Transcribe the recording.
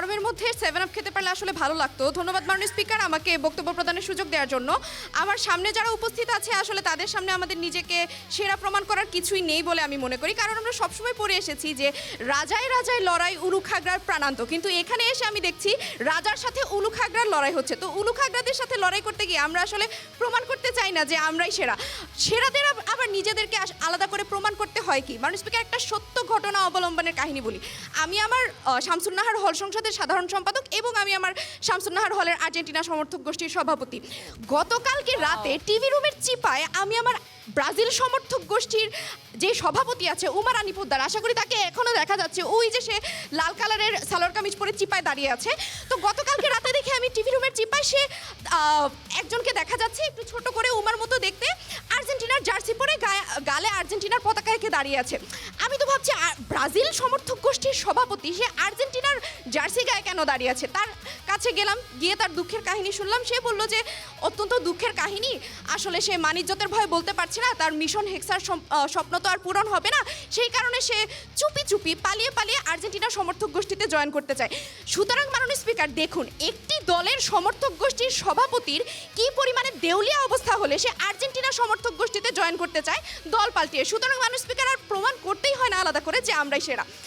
গরমের মধ্যে 7 আপ খেতে পারলে আসলে ভালো লাগতো। ধন্যবাদ মাননীয় স্পিকার আমাকে বক্তব্য প্রদানের সুযোগ দেওয়ার জন্য। আমার সামনে যারা উপস্থিত আছে আসলে তাদের সামনে আমাদের নিজেকে সেরা প্রমাণ করার কিছুই নেই বলে আমি মনে করি, কারণ আমরা সবসময় পড়ে এসেছি যে রাজায় রাজায় লড়াই উলুখাগড়ার প্রাণান্ত, কিন্তু এখানে এসে আমি দেখছি রাজার সাথে উলুখাগড়ার লড়াই হচ্ছে। তো উলুখাগড়াদের সাথে লড়াই করতে গিয়ে আমরা আসলে প্রমাণ করতে চাই না যে আমরাই সেরা। সেরাদের আবার নিজেদেরকে আলাদা করে প্রমাণ করতে হয় কি? মাননীয় স্পিকার, একটা সত্য ঘটনা অবলম্বনের কাহিনী বলি। আমি আমার শামসুন নাহার হল সংসদের সাধারণ সম্পাদক এবং আমি আমার শামসুন নাহার হলের আর্জেন্টিনা সমর্থক গোষ্ঠীর সভাপতি। গতকালকে রাতে টিভি রুমের চিপায় আমি আমার ব্রাজিল সমর্থক গোষ্ঠীর যে সভাপতি আছে উমার আনি পোদ্দার, আশা করি তাকে এখনও দেখা যাচ্ছে, ওই যে সে লাল কালারের সালোয়ার কামিজ পরে চিপায় দাঁড়িয়ে আছে। তো গতকালকে রাতে দেখে আমি টিভি রুমের চিপায় সে একজনকে দেখা যাচ্ছে একটু ছোট করে উমার মতো দেখতে, আর্জেন্টিনার জার্সি পরে গালে আর্জেন্টিনার পতাকা এঁকে দাঁড়িয়ে আছে। আমি তো ভাবছি ব্রাজিল সমর্থক গোষ্ঠীর সভাপতি, সে আর্জেন্টিনার জার্সি গায়ে কেন দাঁড়িয়ে আছে? তার কাছে গেলাম, গিয়ে তার দুঃখের কাহিনী শুনলাম। সে বলল যে অত্যন্ত দুঃখের কাহিনী, আসলে সে মানিজ্যতের ভয়ে বলতে পারছে না, তার মিশন হেক্সার স্বপ্ন তো আর পূরণ হবে না, সেই কারণে সে চুপি চুপি পালিয়ে পালিয়ে আর্জেন্টিনার সমর্থক গোষ্ঠীতে জয়েন করতে চায়। সুতরাং মাননীয় স্পিকার দেখুন, একটি দলের সমর্থক গোষ্ঠীর সভাপতির কি পরিমাণে দেউলিয়া অবস্থা হলে সে আর্জেন্টিনা সমর্থক গোষ্ঠীতে জয়েন করতে চায় দল পাল্টিয়ে। সুতরাং মাননীয় স্পিকার আর প্রমাণ করতেই হয় না আলাদা করে যে আমরাই সেরা।